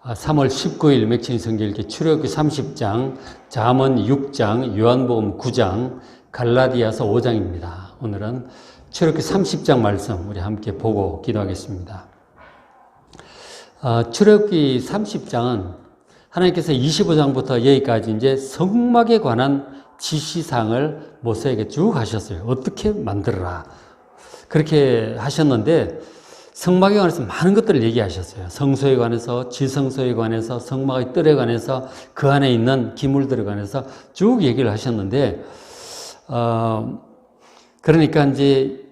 3월 19일 맥주인 성경읽기 출애굽기 30장, 잠언 6장, 요한복음 9장, 갈라디아서 5장입니다. 오늘은 출애굽기 30장 말씀 우리 함께 보고 기도하겠습니다. 출애굽기 30장은 하나님께서 25장부터 여기까지 이제 성막에 관한 지시사항을 모세에게 쭉 하셨어요. 어떻게 만들어라. 그렇게 하셨는데 성막에 관해서 많은 것들을 얘기하셨어요. 성소에 관해서, 지성소에 관해서, 성막의 뜰에 관해서, 그 안에 있는 기물들에 관해서 쭉 얘기를 하셨는데, 그러니까 이제,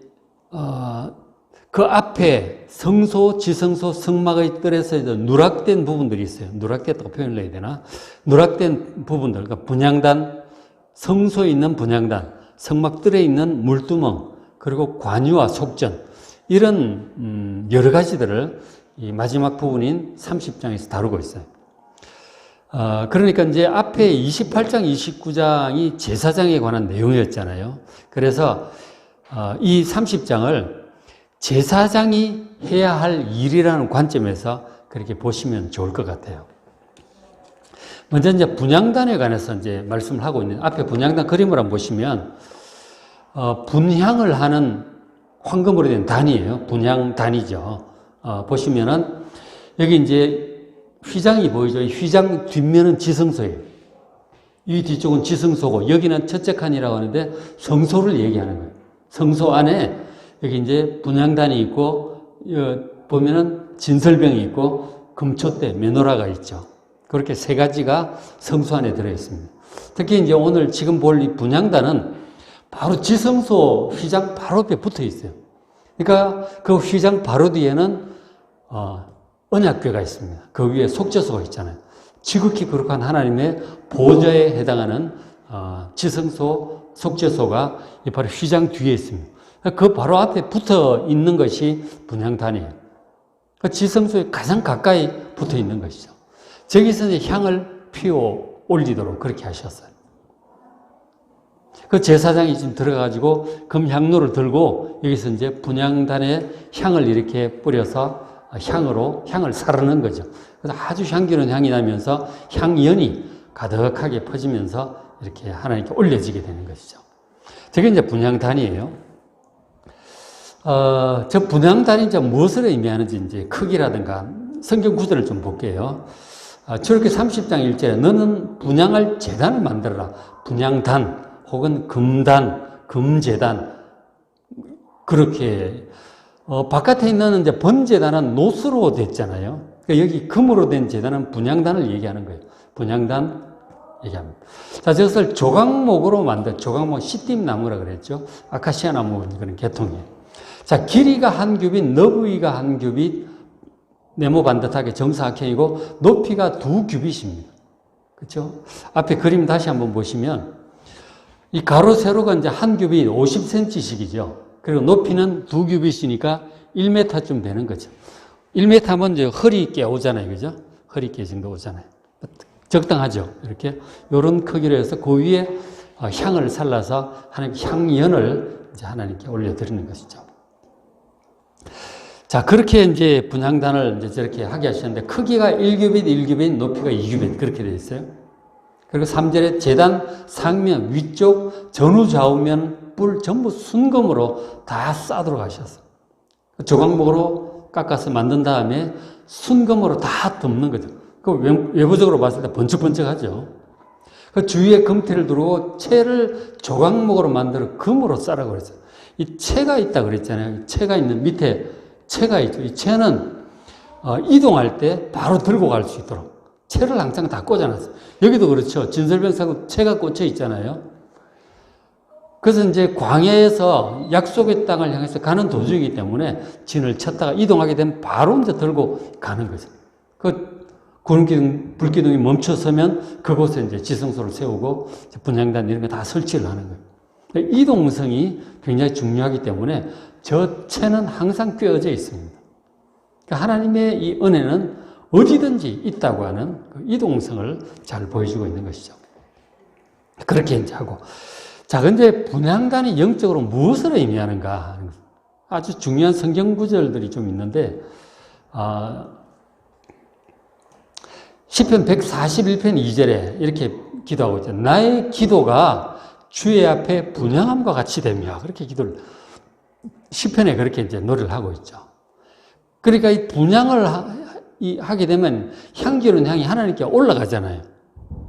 그 앞에 성소, 지성소, 성막의 뜰에서 누락된 부분들이 있어요. 누락됐다고 표현을 해야 되나? 누락된 부분들, 그러니까 분향단, 성소에 있는 분향단, 성막 뜰에 있는 물두멍, 그리고 관유와 속전, 이런 여러 가지들을 이 마지막 부분인 30장에서 다루고 있어요. 그러니까 이제 앞에 28장, 29장이 제사장에 관한 내용이었잖아요. 그래서 이 30장을 제사장이 해야 할 일이라는 관점에서 그렇게 보시면 좋을 것 같아요. 먼저 이제 분향단에 관해서 이제 말씀을 하고 있는, 앞에 분향단 그림을 한번 보시면 분향을 하는 황금으로 된 단이에요. 분향단이죠. 보시면은 여기 이제 휘장이 보이죠. 휘장 뒷면은 지성소예요. 이 뒤쪽은 지성소고 여기는 첫째 칸이라고 하는데 성소를 얘기하는 거예요. 성소 안에 여기 이제 분향단이 있고 보면은 진설병이 있고 금촛대, 메노라가 있죠. 그렇게 세 가지가 성소 안에 들어 있습니다. 특히 이제 오늘 지금 볼 이 분향단은 바로 지성소 휘장 바로 옆에 붙어 있어요. 그러니까 그 휘장 바로 뒤에는 언약궤가 있습니다. 그 위에 속죄소가 있잖아요. 지극히 거룩한 하나님의 보좌에 해당하는 지성소, 속죄소가 바로 휘장 뒤에 있습니다. 그 바로 앞에 붙어 있는 것이 분향단이에요. 그 지성소에 가장 가까이 붙어 있는 것이죠. 저기서 이제 향을 피워 올리도록 그렇게 하셨어요. 그 제사장이 지금 들어가가지고 금향로를 들고 여기서 이제 분향단에 향을 이렇게 뿌려서 향을 사르는 거죠. 그래서 아주 향기로운 향이 나면서 향연이 가득하게 퍼지면서 이렇게 하나님께 올려지게 되는 것이죠. 저게 이제 분향단이에요. 저 분향단이 이제 무엇을 의미하는지 이제 크기라든가 성경 구절을 좀 볼게요. 출애굽기 30장 1절에 너는 분향할 제단을 만들어라. 분향단 혹은 금단, 금제단, 그렇게, 바깥에 있는 이제 번제단은 노스로 됐잖아요. 그러니까 여기 금으로 된 제단은 분향단을 얘기하는 거예요. 분향단 얘기합니다. 자, 저것을 조각목으로 만든, 조각목, 시띠나무라 그랬죠. 아카시아 나무 그런 계통이에요. 자, 길이가 한 규빗, 너부위가 한 규빗, 네모 반듯하게 정사각형이고, 높이가 2규빗입니다. 그렇죠? 앞에 그림 다시 한번 보시면, 이 가로 세로가 이제 한 규빗 50cm씩이죠. 그리고 높이는 2규빗이니까 1m쯤 되는 거죠. 1m 하면 이제 허리께 오잖아요. 그죠? 허리께 정도 오잖아요. 적당하죠. 이렇게. 요런 크기로 해서 그 위에 향을 살라서 하나님 향연을 이제 하나님께 올려드리는 것이죠. 자, 그렇게 이제 분향단을 이제 저렇게 하게 하시는데 크기가 1규빗, 1규빗, 높이가 2규빗 그렇게 되어 있어요. 그리고 3절에 제단 상면 위쪽 전후 좌우면 뿔 전부 순금으로 다 싸도록 하셨어요. 조각목으로 깎아서 만든 다음에 순금으로 다 덮는 거죠. 그 외부적으로 봤을 때 번쩍번쩍하죠. 그 주위에 금태를 두르고 채를 조각목으로 만들어 금으로 싸라고 그랬어요. 이 채가 있다 그랬잖아요. 채가 있는 밑에 채가 있죠. 이 채는 이동할 때 바로 들고 갈 수 있도록 채를 항상 다 꽂아놨어요. 여기도 그렇죠. 진설병 사고 채가 꽂혀 있잖아요. 그래서 이제 광야에서 약속의 땅을 향해서 가는 도중이기 때문에 진을 쳤다가 이동하게 되면 바로 이제 들고 가는 거죠. 그 구름기둥, 불기둥이 멈춰서면 그곳에 이제 지성소를 세우고 분향단 이런 거 다 설치를 하는 거예요. 이동성이 굉장히 중요하기 때문에 저 채는 항상 꿰어져 있습니다. 그러니까 하나님의 이 은혜는 어디든지 있다고 하는 그 이동성을 잘 보여주고 있는 것이죠. 그렇게 이제 하고. 자, 근데 분향단이 영적으로 무엇을 의미하는가? 아주 중요한 성경 구절들이 좀 있는데, 시편 141편 2절에 이렇게 기도하고 있죠. 나의 기도가 주의 앞에 분향함과 같이 되며, 그렇게 기도를, 시편에 그렇게 이제 노래를 하고 있죠. 그러니까 이 분향을 하게 되면 향기로운 향이 하나님께 올라가잖아요.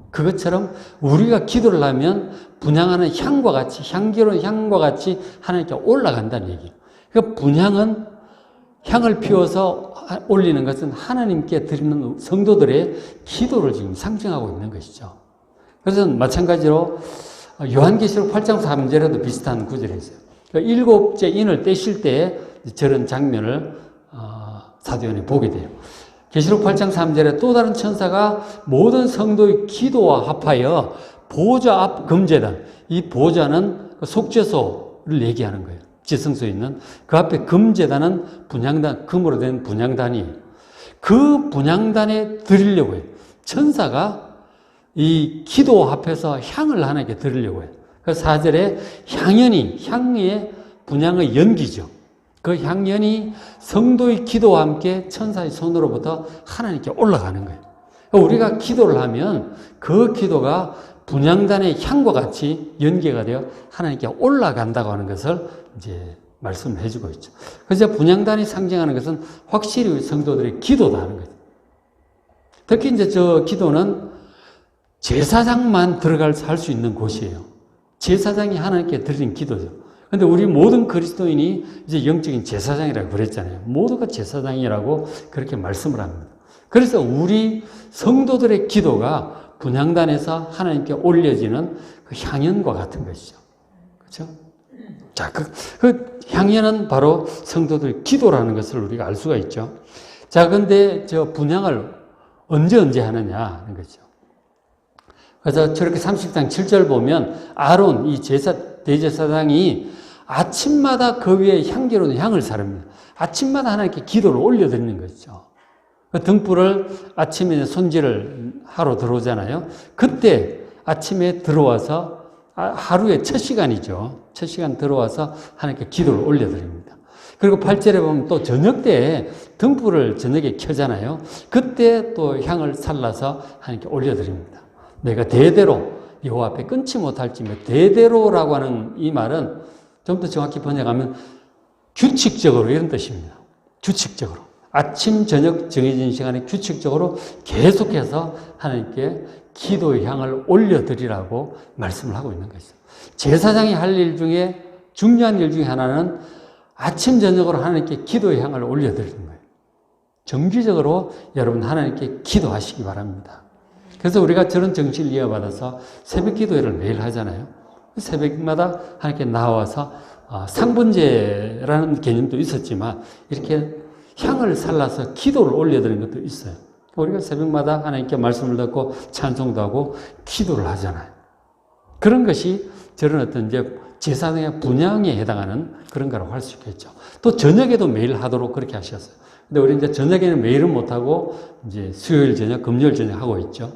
그것처럼 우리가 기도를 하면 분향하는 향과 같이, 향기로운 향과 같이 하나님께 올라간다는 얘기예요. 그러니까 분향은 향을 피워서 올리는 것은 하나님께 드리는 성도들의 기도를 지금 상징하고 있는 것이죠. 그래서 마찬가지로 요한계시록 8장 3절에도 비슷한 구절이 있어요. 그러니까 일곱째 인을 떼실 때 저런 장면을 사도 요한이 보게 돼요. 계시록 8장 3절에 또 다른 천사가 모든 성도의 기도와 합하여 보좌 앞 금제단, 이 보좌는 속죄소를 얘기하는 거예요. 지성소에 있는 그 앞에 금제단은 분향단, 금으로 된 분향단이, 그 분향단에 드리려고 해요. 천사가 이 기도 앞에서 향을 하나님께 드리려고 해요. 그 4절에 향연이, 향의 분향의 연기죠. 그 향연이 성도의 기도와 함께 천사의 손으로부터 하나님께 올라가는 거예요. 우리가 기도를 하면 그 기도가 분향단의 향과 같이 연계가 되어 하나님께 올라간다고 하는 것을 이제 말씀을 해주고 있죠. 그래서 분향단이 상징하는 것은 확실히 성도들의 기도다 하는 거죠. 특히 이제 저 기도는 제사장만 할 수 있는 곳이에요. 제사장이 하나님께 드리는 기도죠. 근데 우리 모든 그리스도인이 이제 영적인 제사장이라고 그랬잖아요. 모두가 제사장이라고 그렇게 말씀을 합니다. 그래서 우리 성도들의 기도가 분향단에서 하나님께 올려지는 그 향연과 같은 것이죠. 그렇죠? 자, 그 향연은 바로 성도들의 기도라는 것을 우리가 알 수가 있죠. 자, 근데 저 분향을 언제 하느냐 하는 거죠. 그래서 저렇게 30장 7절 보면 아론, 이 대제사장이 아침마다 그 위에 향기로운 향을 사릅니다. 아침마다 하나님께 기도를 올려드리는 거죠. 그 등불을 아침에 손질을 하러 들어오잖아요. 그때 아침에 들어와서 하루의 첫 시간이죠. 첫 시간 들어와서 하나님께 기도를 올려드립니다. 그리고 8절에 보면 또 저녁 때에 등불을 저녁에 켜잖아요. 그때 또 향을 살라서 하나님께 올려드립니다. 내가 대대로 여호와 앞에 끊지 못할지며, 대대로라고 하는 이 말은 좀 더 정확히 번역하면 규칙적으로 이런 뜻입니다. 규칙적으로. 아침, 저녁 정해진 시간에 규칙적으로 계속해서 하나님께 기도의 향을 올려드리라고 말씀을 하고 있는 것이죠. 제사장이 할 일 중에 중요한 일 중에 하나는 아침, 저녁으로 하나님께 기도의 향을 올려드리는 거예요. 정기적으로 여러분 하나님께 기도하시기 바랍니다. 그래서 우리가 저런 정신을 이어받아서 새벽 기도회를 매일 하잖아요. 새벽마다 하나님께 나와서 상분제라는 개념도 있었지만 이렇게 향을 살라서 기도를 올려드리는 것도 있어요. 우리가 새벽마다 하나님께 말씀을 듣고 찬송도 하고 기도를 하잖아요. 그런 것이 저런 어떤 이제 제사장의 분향에 해당하는 그런 거라고 할 수 있겠죠. 또 저녁에도 매일 하도록 그렇게 하셨어요. 근데 우리 이제 저녁에는 매일은 못하고 이제 수요일 저녁, 금요일 저녁 하고 있죠.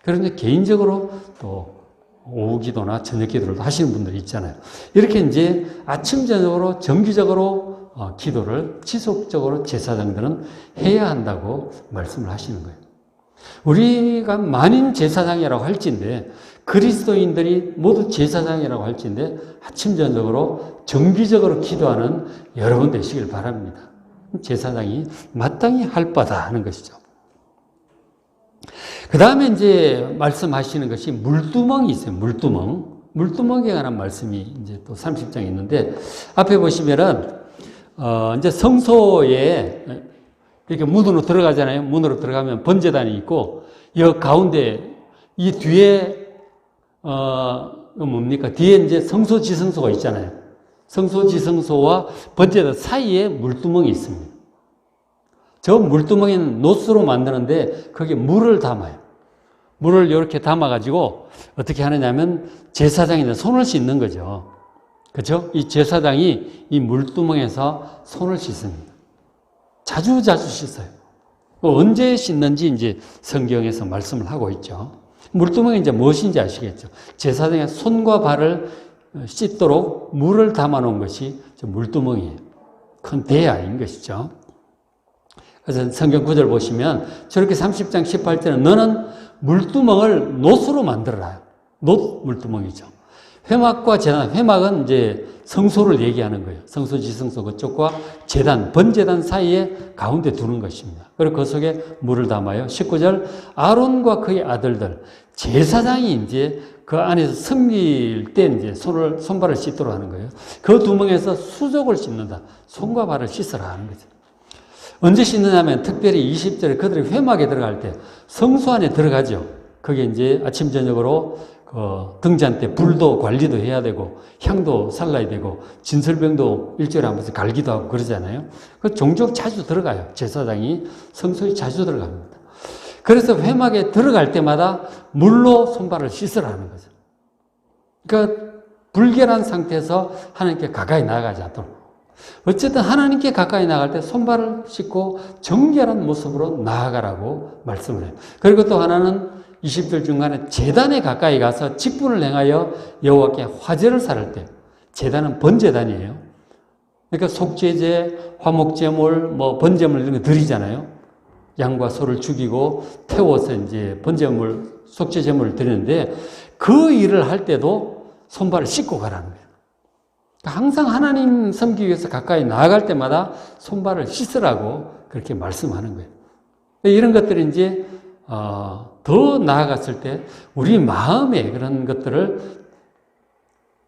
그런데 개인적으로 또 오후 기도나 저녁 기도를 하시는 분들이 있잖아요. 이렇게 이제 아침, 저녁으로 정기적으로 기도를 지속적으로 제사장들은 해야 한다고 말씀을 하시는 거예요. 우리가 만인 제사장이라고 할진데, 그리스도인들이 모두 제사장이라고 할진데, 아침, 저녁으로 정기적으로 기도하는 여러분 되시길 바랍니다. 제사장이 마땅히 할 바다 하는 것이죠. 그 다음에 이제 말씀하시는 것이 물두멍이 있어요. 물두멍에 관한 말씀이 이제 또 30장에 있는데, 앞에 보시면은, 이제 성소에 이렇게 문으로 들어가잖아요. 문으로 들어가면 번제단이 있고, 이 가운데, 이 뒤에, 뭡니까? 뒤에 이제 성소 지성소가 있잖아요. 성소 지성소와 번제단 사이에 물두멍이 있습니다. 저 물두멍에는 노스로 만드는데 거기에 물을 담아요. 물을 이렇게 담아가지고 어떻게 하느냐면 제사장이 손을 씻는 거죠. 그렇죠? 이 제사장이 이 물두멍에서 손을 씻습니다. 자주 씻어요. 언제 씻는지 이제 성경에서 말씀을 하고 있죠. 물두멍이 이제 무엇인지 아시겠죠? 제사장의 손과 발을 씻도록 물을 담아 놓은 것이 물두멍이에요. 큰 대야인 것이죠. 그래서 성경 구절 보시면 저렇게 30장 18절은 너는 물두멍을 놋으로 만들어라. 놋 물두멍이죠. 회막과 제단, 회막은 이제 성소를 얘기하는 거예요. 성소, 지성소 그쪽과 제단, 번제단 사이에 가운데 두는 것입니다. 그리고 그 속에 물을 담아요. 19절, 아론과 그의 아들들, 제사장이 이제 그 안에서 섬길 때 이제 손발을 씻도록 하는 거예요. 그 두멍에서 수족을 씻는다. 손과 발을 씻으라 하는 거죠. 언제 씻느냐면 특별히 20절에 그들이 회막에 들어갈 때 성소 안에 들어가죠. 그게 이제 아침, 저녁으로 등잔 때 불도 관리도 해야 되고 향도 살라야 되고 진설병도 일주일에 한 번씩 갈기도 하고 그러잖아요. 그 종종 자주 들어가요. 제사장이 성소에 자주 들어갑니다. 그래서 회막에 들어갈 때마다 물로 손발을 씻으라는 거죠. 그러니까 불결한 상태에서 하나님께 가까이 나아가지 않도록. 어쨌든 하나님께 가까이 나갈 때 손발을 씻고 정결한 모습으로 나아가라고 말씀을 해요. 그리고 또 하나는 20절 중간에 제단에 가까이 가서 직분을 행하여 여호와께 화제를 살을 때, 제단은 번제단이에요. 그러니까 속죄제, 화목제물, 번제물 이런 거 드리잖아요. 양과 소를 죽이고 태워서 이제 번제물, 속죄제물을 드리는데 그 일을 할 때도 손발을 씻고 가라는 거예요. 항상 하나님 섬기기 위해서 가까이 나아갈 때마다 손발을 씻으라고 그렇게 말씀하는 거예요. 이런 것들이 이제 더 나아갔을 때 우리 마음에 그런 것들을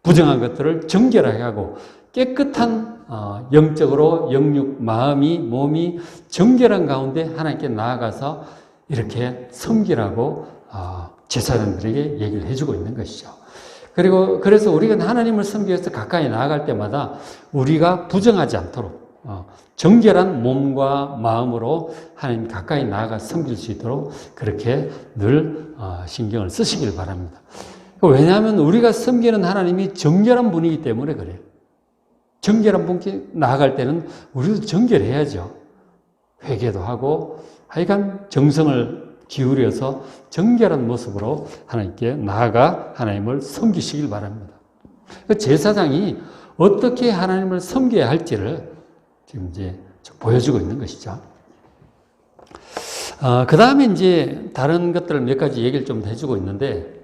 부정한 것들을 정결하게 하고 깨끗한 영적으로 영육, 마음이, 몸이 정결한 가운데 하나님께 나아가서 이렇게 섬기라고 제사장들에게 얘기를 해주고 있는 것이죠. 그리고 그래서 우리가 하나님을 섬기기 위해서 가까이 나아갈 때마다 우리가 부정하지 않도록 정결한 몸과 마음으로 하나님 가까이 나아가 섬길 수 있도록 그렇게 늘 신경을 쓰시길 바랍니다. 왜냐하면 우리가 섬기는 하나님이 정결한 분이기 때문에 그래요. 정결한 분께 나아갈 때는 우리도 정결해야죠. 회개도 하고 하여간 정성을 기울여서 정결한 모습으로 하나님께 나아가 하나님을 섬기시길 바랍니다. 제사장이 어떻게 하나님을 섬겨야 할지를 지금 이제 보여주고 있는 것이죠. 그 다음에 이제 다른 것들을 몇 가지 얘기를 좀 해주고 있는데,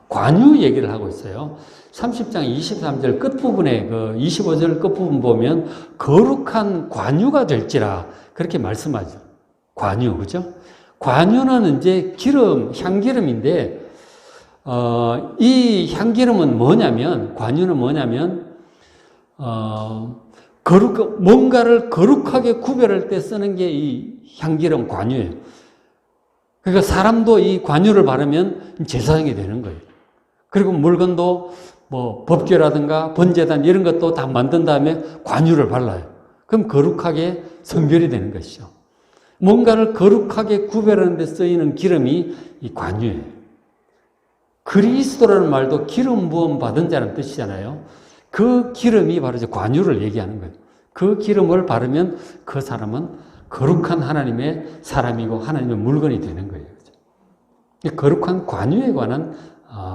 관유 얘기를 하고 있어요. 30장 23절 끝부분에 그 25절 끝부분 보면 거룩한 관유가 될지라 그렇게 말씀하죠. 관유, 그죠? 관유는 이제 기름, 향기름인데, 이 향기름은 뭐냐면, 관유는 뭐냐면, 뭔가를 거룩하게 구별할 때 쓰는 게 이 향기름 관유예요. 그러니까 사람도 이 관유를 바르면 제사장이 되는 거예요. 그리고 물건도 법궤라든가 번제단 이런 것도 다 만든 다음에 관유를 발라요. 그럼 거룩하게 성결이 되는 것이죠. 뭔가를 거룩하게 구별하는 데 쓰이는 기름이 이 관유예요. 그리스도라는 말도 기름 부음 받은 자라는 뜻이잖아요. 그 기름이 바로 이제 관유를 얘기하는 거예요. 그 기름을 바르면 그 사람은 거룩한 하나님의 사람이고 하나님의 물건이 되는 거예요. 거룩한 관유에 관한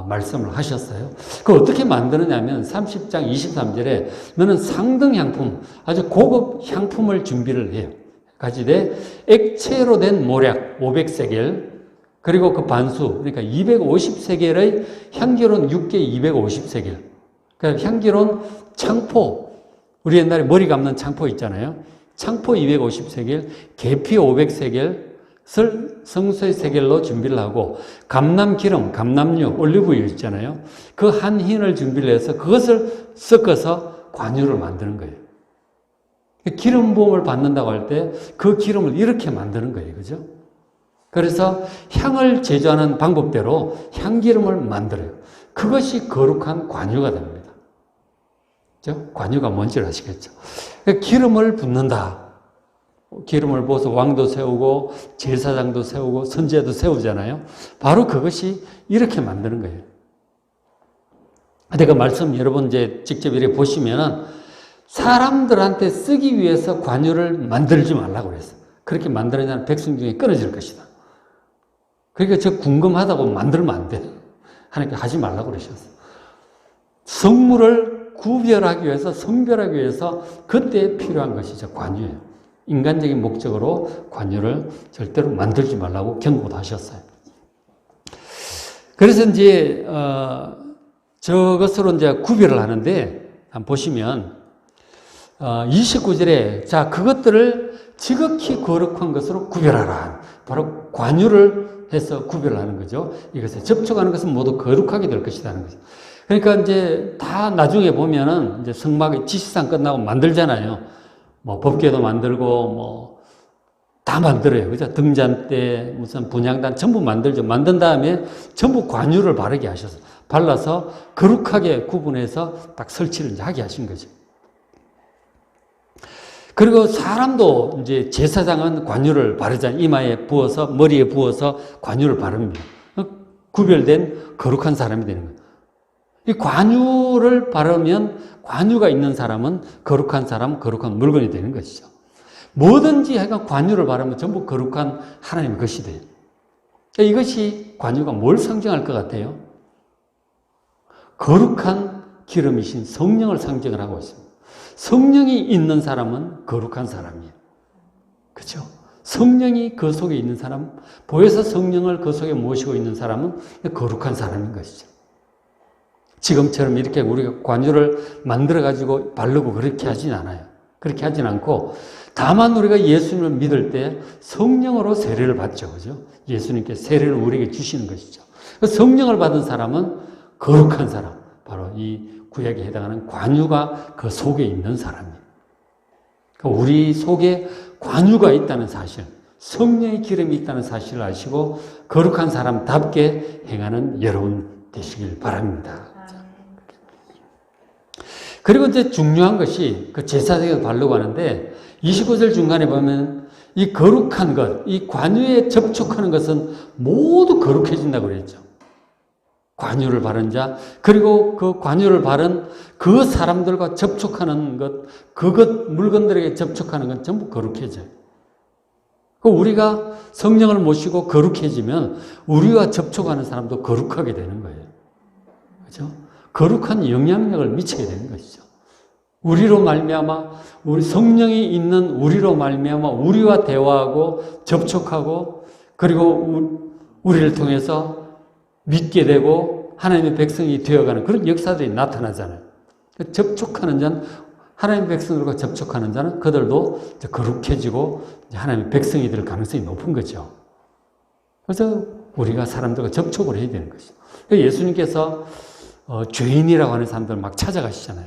말씀을 하셨어요. 그걸 어떻게 만드느냐면 30장 23절에 너는 상등 향품, 아주 고급 향품을 준비를 해요. 가지되 액체로 된 모략 500세겔, 그리고 그 반수, 그러니까 250세겔의 향기로운 육개 250세겔. 그러니까 향기로운 창포, 우리 옛날에 머리 감는 창포 있잖아요. 창포 250세겔, 계피 500세겔, 성소의 세겔로 준비를 하고 감람기름, 감람유, 올리브유 있잖아요. 그 한 흰을 준비를 해서 그것을 섞어서 관유를 만드는 거예요. 기름 부음을 받는다고 할 때 그 기름을 이렇게 만드는 거예요. 그죠? 그래서 향을 제조하는 방법대로 향기름을 만들어요. 그것이 거룩한 관유가 됩니다. 그죠? 관유가 뭔지 아시겠죠? 기름을 붓는다. 기름을 부어서 왕도 세우고 제사장도 세우고 선지자도 세우잖아요. 바로 그것이 이렇게 만드는 거예요. 근데 그 말씀 여러분 이제 직접 이렇게 보시면은 사람들한테 쓰기 위해서 관유를 만들지 말라고 그랬어요. 그렇게 만들어야는 백성 중에 끊어질 것이다. 그러니까 저 궁금하다고 만들면 안 돼. 하나님께 하지 말라고 그러셨어요. 성물을 구별하기 위해서, 성별하기 위해서 그때 필요한 것이 저 관유예요. 인간적인 목적으로 관유를 절대로 만들지 말라고 경고도 하셨어요. 그래서 이제 저것으로 이제 구별을 하는데 한번 보시면 29절에 자 그것들을 지극히 거룩한 것으로 구별하라. 바로 관유를 해서 구별을 하는 거죠. 이것에 접촉하는 것은 모두 거룩하게 될 것이라는 거죠. 그러니까 이제 다 나중에 보면은 이제 성막의 지시상 끝나고 만들잖아요. 뭐 법궤도 만들고 뭐 다 만들어요. 그죠? 등잔대, 무슨 분향단 전부 만들죠. 만든 다음에 전부 관유를 바르게 하셔서 발라서 거룩하게 구분해서 딱 설치를 이제 하게 하신 거죠. 그리고 사람도 이제 제사장은 관유를 바르잖아요. 이마에 부어서, 머리에 부어서 관유를 바릅니다. 구별된 거룩한 사람이 되는 거예요. 이 관유를 바르면 관유가 있는 사람은 거룩한 사람, 거룩한 물건이 되는 것이죠. 뭐든지 하여간 관유를 바르면 전부 거룩한 하나님의 것이 돼요. 이것이 관유가 뭘 상징할 것 같아요? 거룩한 기름이신 성령을 상징을 하고 있습니다. 성령이 있는 사람은 거룩한 사람이에요. 그렇죠? 성령이 그 속에 있는 사람, 보혜사 성령을 그 속에 모시고 있는 사람은 거룩한 사람인 것이죠. 지금처럼 이렇게 우리가 관유를 만들어가지고 바르고 그렇게 하진 않아요. 그렇게 하진 않고, 다만 우리가 예수님을 믿을 때 성령으로 세례를 받죠. 그죠? 예수님께 세례를 우리에게 주시는 것이죠. 성령을 받은 사람은 거룩한 사람, 바로 이 구약에 해당하는 관유가 그 속에 있는 사람이에요. 그러니까 우리 속에 관유가 있다는 사실, 성령의 기름이 있다는 사실을 아시고 거룩한 사람답게 행하는 여러분 되시길 바랍니다. 그리고 이제 중요한 것이 그 제사장에서 바르고 하는데 29절 중간에 보면 이 거룩한 것, 이 관유에 접촉하는 것은 모두 거룩해진다고 그랬죠. 관유를 바른 자, 그리고 그 관유를 바른 그 사람들과 접촉하는 것, 그것 물건들에게 접촉하는 건 전부 거룩해져요. 우리가 성령을 모시고 거룩해지면 우리와 접촉하는 사람도 거룩하게 되는 거예요. 그렇죠? 거룩한 영향력을 미치게 되는 것이죠. 우리로 말미암아 우리 성령이 있는 우리로 말미암아 우리와 대화하고 접촉하고 그리고 우리를 통해서 믿게 되고 하나님의 백성이 되어가는 그런 역사들이 나타나잖아요. 접촉하는 자는 하나님의 백성들과 접촉하는 자는 그들도 거룩해지고 하나님의 백성이 될 가능성이 높은 거죠. 그래서 우리가 사람들과 접촉을 해야 되는 것이죠. 예수님께서 죄인이라고 하는 사람들 막 찾아가시잖아요.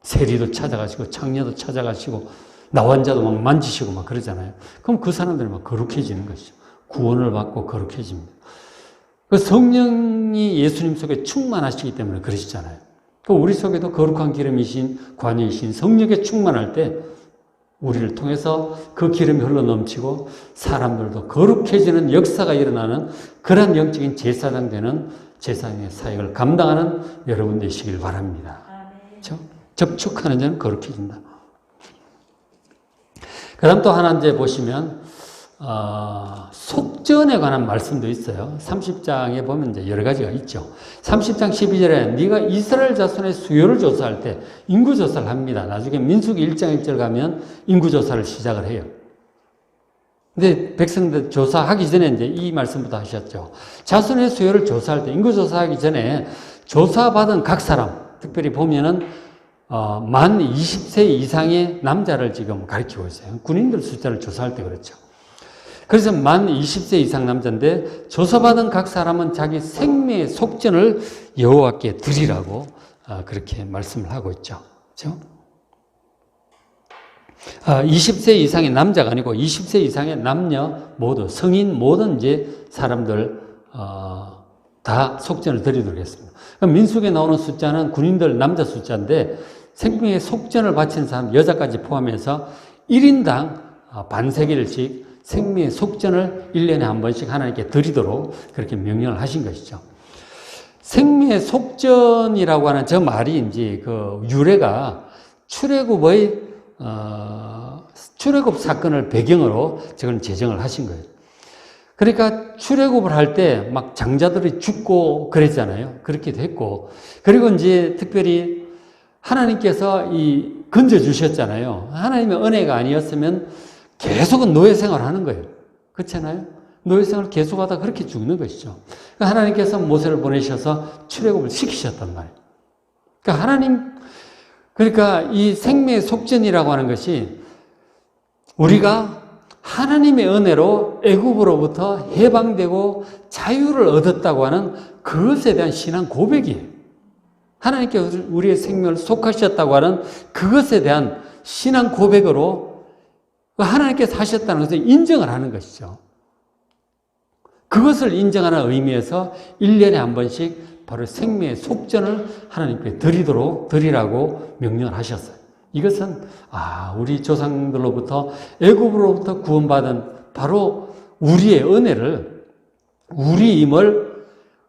세리도 찾아가시고 창녀도 찾아가시고 나환자도 막 만지시고 막 그러잖아요. 그럼 그 사람들이 막 거룩해지는 것이죠. 구원을 받고 거룩해집니다. 그 성령이 예수님 속에 충만하시기 때문에 그러시잖아요. 우리 속에도 거룩한 기름이신 관유이신 성령에 충만할 때 우리를 통해서 그 기름이 흘러넘치고 사람들도 거룩해지는 역사가 일어나는 그런 영적인 제사장 되는 제사장의 사역을 감당하는 여러분 되시길 바랍니다. 그렇죠? 접촉하는 자는 거룩해진다. 그 다음 또 하나 이제 보시면 속전에 관한 말씀도 있어요. 30장에 보면 이제 여러 가지가 있죠. 30장 12절에 네가 이스라엘 자손의 수요를 조사할 때 인구조사를 합니다. 나중에 민수기 1장 1절 가면 인구조사를 시작을 해요. 근데 백성들 조사하기 전에 이제 이 말씀부터 하셨죠. 자손의 수요를 조사할 때 인구조사하기 전에 조사받은 각 사람, 특별히 보면은 만 20세 이상의 남자를 지금 가리키고 있어요. 군인들 숫자를 조사할 때 그렇죠. 그래서 만 20세 이상 남자인데 조사받은 각 사람은 자기 생명의 속전을 여호와께 드리라고 그렇게 말씀을 하고 있죠. 그렇죠? 20세 이상의 남자가 아니고 20세 이상의 남녀 모두 성인 모든 이제 사람들 다 속전을 드리도록 했습니다. 민수기에 나오는 숫자는 군인들 남자 숫자인데 생명의 속전을 바치는 사람 여자까지 포함해서 1인당 반세겔씩 생명의 속전을 1년에 한 번씩 하나님께 드리도록 그렇게 명령을 하신 것이죠. 생명의 속전이라고 하는 저 말이 이제 그 유래가 출애굽의 출애굽 사건을 배경으로 저걸 제정을 하신 거예요. 그러니까 출애굽을 할 때 막 장자들이 죽고 그랬잖아요. 그렇기도 했고, 그리고 이제 특별히 하나님께서 건져주셨잖아요. 하나님의 은혜가 아니었으면 계속은 노예 생활을 하는 거예요. 그렇잖아요? 노예 생활을 계속하다 그렇게 죽는 것이죠. 그러니까 하나님께서 모세를 보내셔서 출애굽을 시키셨단 말이에요. 그러니까 이 생명의 속전이라고 하는 것이 우리가 하나님의 은혜로 애굽으로부터 해방되고 자유를 얻었다고 하는 그것에 대한 신앙 고백이에요. 하나님께 우리의 생명을 속하셨다고 하는 그것에 대한 신앙 고백으로 하나님께서 하셨다는 것을 인정을 하는 것이죠. 그것을 인정하는 의미에서 1년에 한 번씩 바로 생명의 속전을 하나님께 드리라고 명령을 하셨어요. 이것은 우리 조상들로부터 애굽으로부터 구원받은 바로 우리의 은혜를 우리임을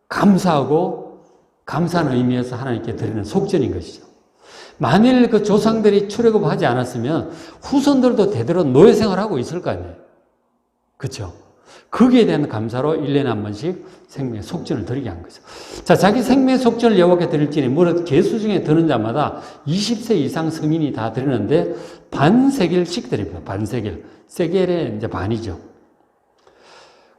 감사하는 의미에서 하나님께 드리는 속전인 것이죠. 만일 그 조상들이 출애굽하지 않았으면 후손들도 대대로 노예 생활하고 있을 거 아니에요. 그렇죠? 거기에 대한 감사로 1년에 한 번씩 생명의 속전을 드리게 한 거죠. 자, 자기 생명의 속전을 여호와께 드릴지니 무릇 계수 중에 드는 자마다 20세 이상 성인이 다 드리는데 반세겔씩 드립니다. 반세겔. 세겔의 이제 반이죠.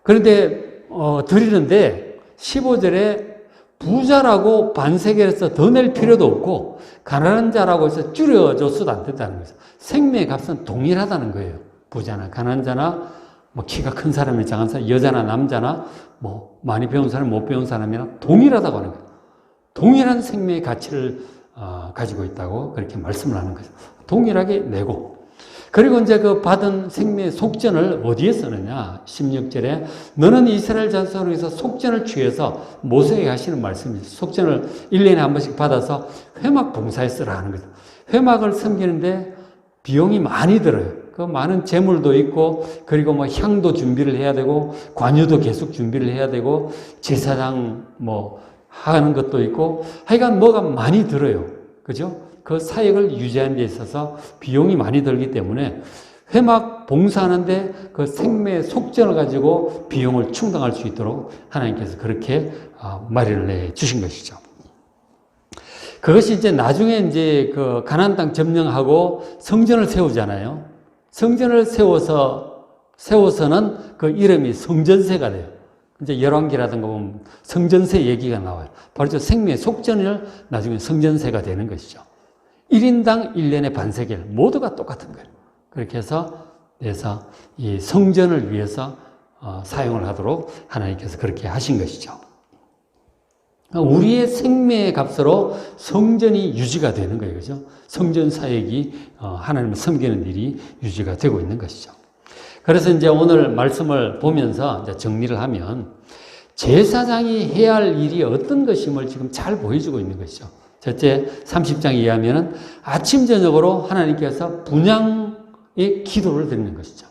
그런데 드리는데 15절에 부자라고 반세겔에서 더 낼 필요도 없고 가난한 자라고 해서 줄여줘서도 안 된다는 거죠. 생명의 값은 동일하다는 거예요. 부자나 가난한 자나 키가 큰 사람이 작은 사람, 여자나 남자나 많이 배운 사람, 못 배운 사람이나 동일하다고 하는 거예요. 동일한 생명의 가치를 가지고 있다고 그렇게 말씀을 하는 거죠. 동일하게 내고. 그리고 이제 그 받은 생명의 속전을 어디에 쓰느냐? 16절에 너는 이스라엘 자손에서 속전을 취해서 모세에게 하시는 말씀이죠. 속전을 1년에 한 번씩 받아서 회막 봉사에 쓰라 하는 거죠. 회막을 섬기는데 비용이 많이 들어요. 그 많은 재물도 있고, 그리고 향도 준비를 해야 되고, 관유도 계속 준비를 해야 되고, 제사장 하는 것도 있고, 하여간 뭐가 많이 들어요. 그죠? 그 사역을 유지하는 데 있어서 비용이 많이 들기 때문에 회막 봉사하는데 그 생명의 속전을 가지고 비용을 충당할 수 있도록 하나님께서 그렇게 마련을 해 주신 것이죠. 그것이 이제 나중에 이제 그 가나안 땅 점령하고 성전을 세우잖아요. 성전을 세워서는 그 이름이 성전세가 돼요. 이제 열왕기라든가 보면 성전세 얘기가 나와요. 바로 저 생명의 속전을 나중에 성전세가 되는 것이죠. 1인당 1년의 반세겔 모두가 똑같은 거예요. 그렇게 해서 이 성전을 위해서 사용을 하도록 하나님께서 그렇게 하신 것이죠. 우리의 생명의 값으로 성전이 유지가 되는 거예요. 그죠? 성전 사역이 하나님을 섬기는 일이 유지가 되고 있는 것이죠. 그래서 이제 오늘 말씀을 보면서 이제 정리를 하면 제사장이 해야 할 일이 어떤 것임을 지금 잘 보여주고 있는 것이죠. 첫째 30장에 의하면 아침 저녁으로 하나님께서 분향의 기도를 드리는 것이죠.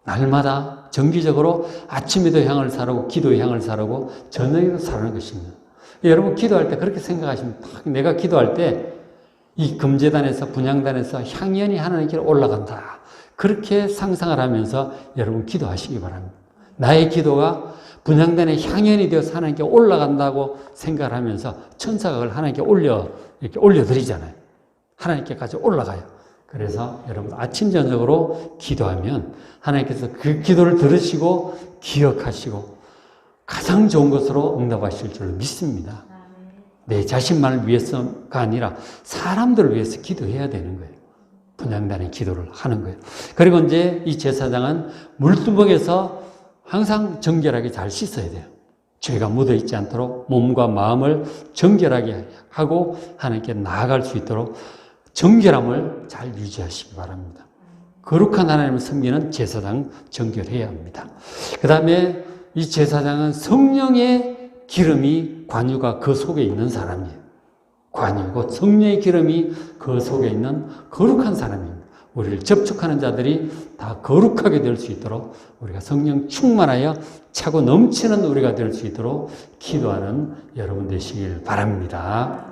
날마다 정기적으로 아침에도 향을 사르고 기도의 향을 사르고 저녁에도 사르는 것입니다. 여러분 기도할 때 그렇게 생각하시면 내가 기도할 때 이 금제단에서 분향단에서 향연이 하나님께로 올라간다. 그렇게 상상을 하면서 여러분 기도하시기 바랍니다. 나의 기도가 분향단의 향연이 되어서 하나님께 올라간다고 생각을 하면서 천사가 그걸 하나님께 이렇게 올려드리잖아요. 하나님께까지 올라가요. 그래서 여러분 아침 저녁으로 기도하면 하나님께서 그 기도를 들으시고 기억하시고 가장 좋은 것으로 응답하실 줄 믿습니다. 내 자신만을 위해서가 아니라 사람들을 위해서 기도해야 되는 거예요. 분향단의 기도를 하는 거예요. 그리고 이제 이 제사장은 물두멍에서 항상 정결하게 잘 씻어야 돼요. 죄가 묻어있지 않도록 몸과 마음을 정결하게 하고 하나님께 나아갈 수 있도록 정결함을 잘 유지하시기 바랍니다. 거룩한 하나님을 섬기는 제사장 정결해야 합니다. 그 다음에 이 제사장은 성령의 기름이 관유가 그 속에 있는 사람이에요. 관유고 성령의 기름이 그 속에 있는 거룩한 사람입니다. 우리를 접촉하는 자들이 다 거룩하게 될 수 있도록 우리가 성령 충만하여 차고 넘치는 우리가 될 수 있도록 기도하는 여러분 되시길 바랍니다.